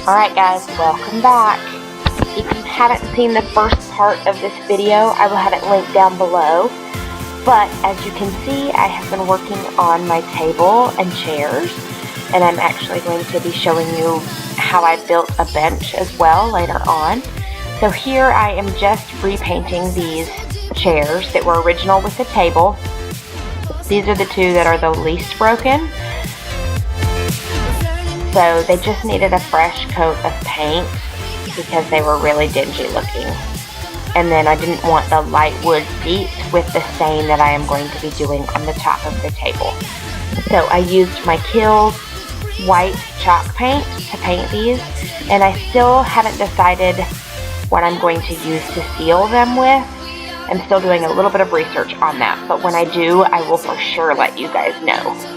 Alright guys, welcome back. If you haven't seen the first part of this video, I will have it linked down below. But as you can see, I have been working on my table and chairs, and I'm actually going to be showing you how I built a bench as well later on. So here I am just repainting these chairs that were original with the table. These are the two that are the least broken. So they just needed a fresh coat of paint because they were really dingy looking. And then I didn't want the light wood seats with the stain that I am going to be doing on the top of the table. So I used my Kills white chalk paint to paint these, and I still haven't decided what I'm going to use to seal them with. I'm still doing a little bit of research on that, but when I do, I will for sure let you guys know.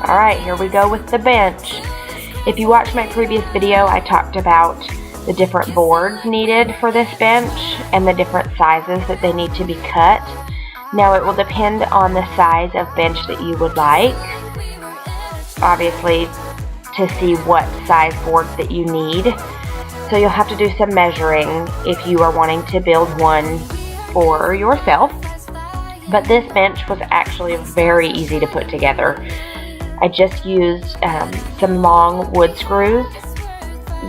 Alright, here we go with the bench. If you watched my previous video, I talked about the different boards needed for this bench and the different sizes that they need to be cut. Now it will depend on the size of bench that you would like, obviously, to see what size boards that you need. So you'll have to do some measuring if you are wanting to build one for yourself. But this bench was actually very easy to put together. I just used some long wood screws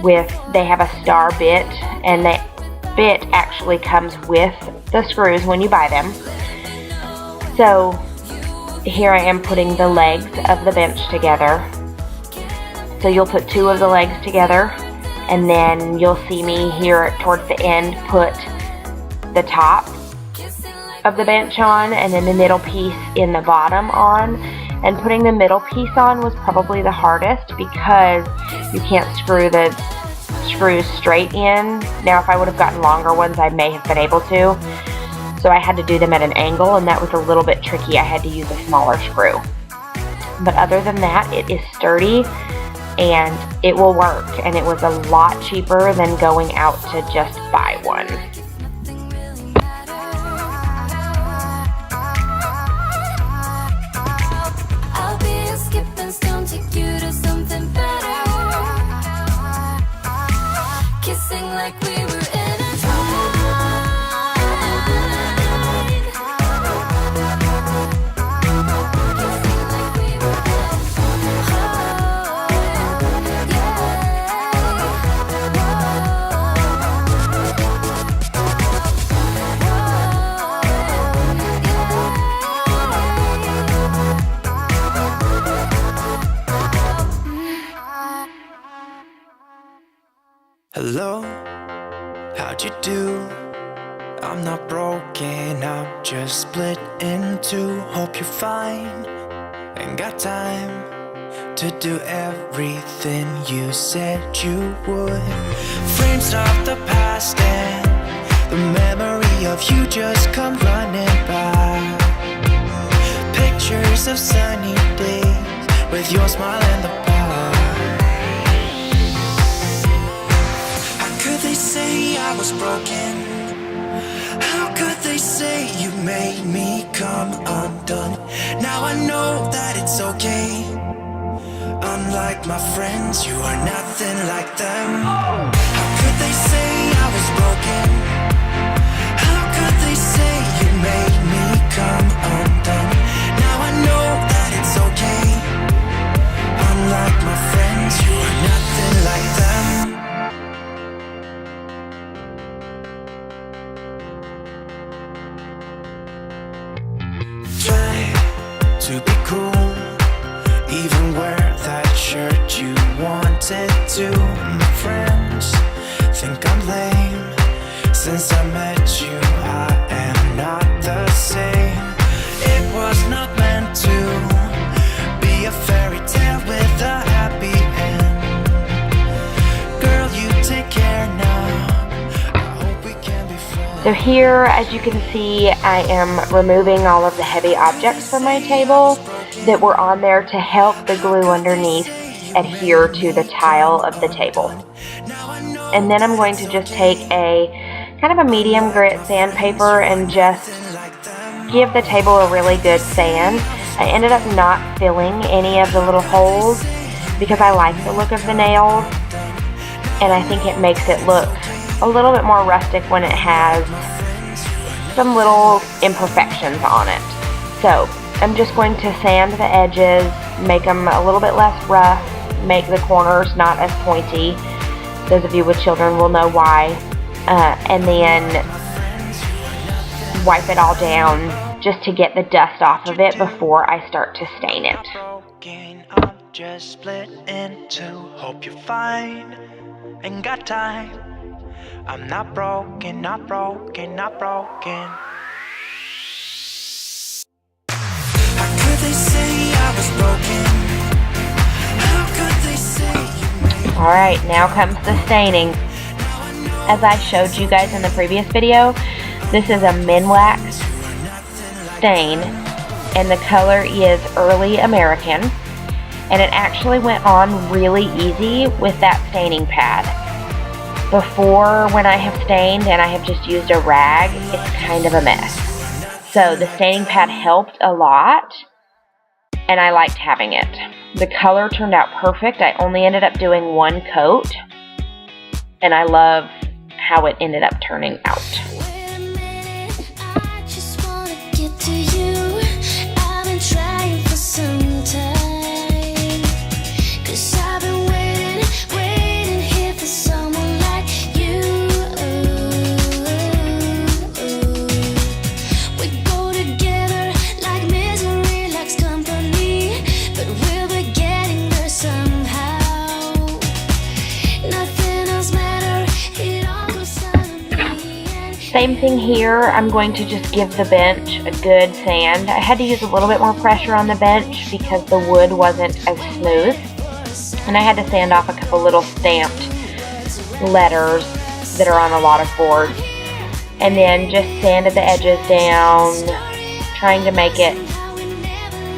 they have a star bit, and the bit actually comes with the screws when you buy them. So here I am putting the legs of the bench together. So you'll put two of the legs together, and then you'll see me here towards the end put the top of the bench on, and then the middle piece in the bottom on. And putting the middle piece on was probably the hardest because you can't screw the screws straight in. Now if I would have gotten longer ones, I may have been able to. So I had to do them at an angle, and that was a little bit tricky. I had to use a smaller screw. But other than that, it is sturdy and it will work. And it was a lot cheaper than going out to just buy one. Like we were in a Hello, how'd you do? I'm not broken, I'm just split in two. Hope you're fine, ain't got time to do everything you said you would. Frames of the past and the memory memory of you just come running by. Pictures of sunny days with your smile in the bar. How could they say I was broken? How could they say you made me come undone? Now I know that it's okay. Unlike my friends, you are nothing like them. How could they say I was broken? How could they say you made me come undone? Now I know that it's okay. Unlike my friends, you are nothing like them. Try to be cool, even wear that shirt you wanted to. My friends think I'm lame. Since I met you, I am not the same. It was not meant to be a fairy tale with a happy end. Girl, you take care now. I hope we can be friends. So here, as you can see, I am removing all of the heavy objects from my table that were on there to help the glue underneath adhere to the tile of the table. And then I'm going to just take a kind of a medium grit sandpaper and just give the table a really good sand. I ended up not filling any of the little holes because I like the look of the nails, and I think it makes it look a little bit more rustic when it has some little imperfections on it. So I'm just going to sand the edges, make them a little bit less rough, make the corners not as pointy. Those of you with children will know why. And then wipe it all down just to get the dust off of it before I start to stain it. I'm just split in two. Hope you're fine. Ain't got time. I'm not broken, not broken, not broken. How could they say I was broken? How could they say you Alright, now comes the staining. As I showed you guys in the previous video, this is a Minwax stain, and the color is Early American, and it actually went on really easy with that staining pad. Before, when I have stained and I have just used a rag, it's kind of a mess. So the staining pad helped a lot, and I liked having it. The color turned out perfect. I only ended up doing one coat, and I love how it ended up turning out. Wait a minute, I just wanna get to you. I've been trying for some time, 'cause I've been waiting here for someone like you. We go together like misery likes company, but we'll be getting there somehow. Nothing else matters. It all goes out of me. Same thing here. I'm going to just give the bench a good sand. I had to use a little bit more pressure on the bench because the wood wasn't as smooth. And I had to sand off a couple little stamped letters that are on a lot of boards. And then just sanded the edges down, trying to make it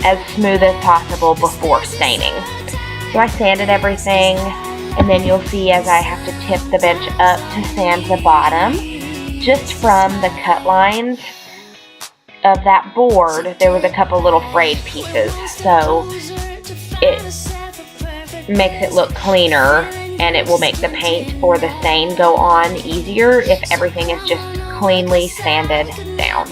as smooth as possible before staining. So I sanded everything, and then you'll see as I have to tip the bench up to sand the bottom, just from the cut lines of that board, there was a couple little frayed pieces. So it makes it look cleaner, and it will make the paint or the stain go on easier if everything is just cleanly sanded down.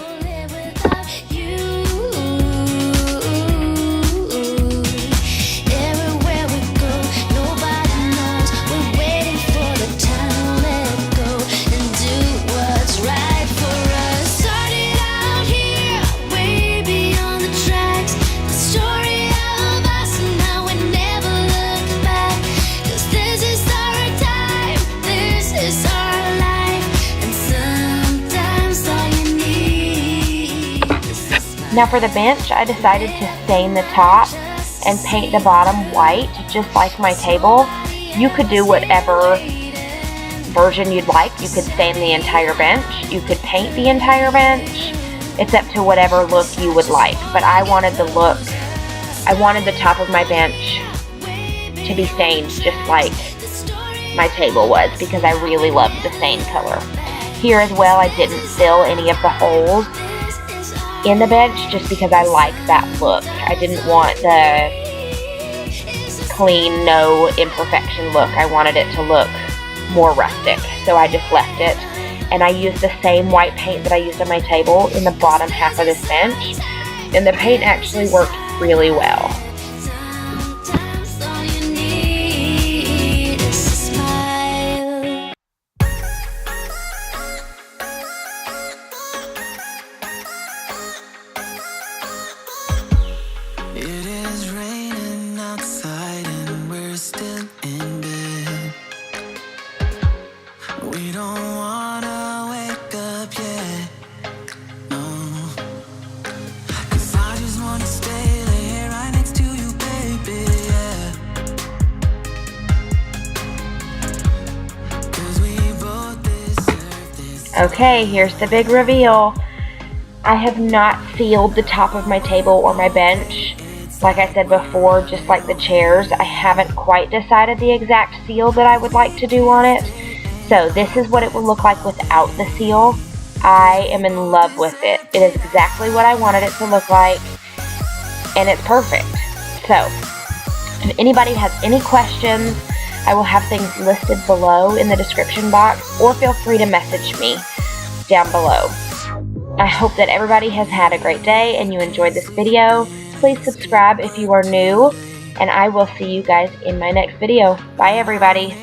Everywhere we go, nobody knows. We're waiting for the time to let go and do what's right for us. Started out here, way beyond the tracks. The story of us, and now we never look back. 'Cause this is our time, this is our life, and sometimes all you need is a smile. Now for the bench, I decided to stain the top and paint the bottom white, just like my table. You could do whatever version you'd like. You could stain the entire bench. You could paint the entire bench. It's up to whatever look you would like. But I wanted the top of my bench to be stained just like my table was, because I really loved the stain color. Here as well, I didn't fill any of the holes in the bench just because I like that look. I didn't want the clean, no imperfection look. I wanted it to look more rustic, so I just left it. And I used the same white paint that I used on my table in the bottom half of this bench, and the paint actually worked really well. Sometimes all you need is a smile. It is raining outside and we're still in bed. We don't wanna wake up yet, no. 'Cause I just wanna stay there right next to you, baby, yeah. 'Cause we both deserve this. Okay, here's the big reveal. I have not sealed the top of my table or my bench. Like I said before, just like the chairs, I haven't quite decided the exact seal that I would like to do on it. So this is what it will look like without the seal. I am in love with it. It is exactly what I wanted it to look like, and it's perfect. So if anybody has any questions, I will have things listed below in the description box, or feel free to message me down below. I hope that everybody has had a great day and you enjoyed this video. Please subscribe if you are new, and I will see you guys in my next video. Bye, everybody.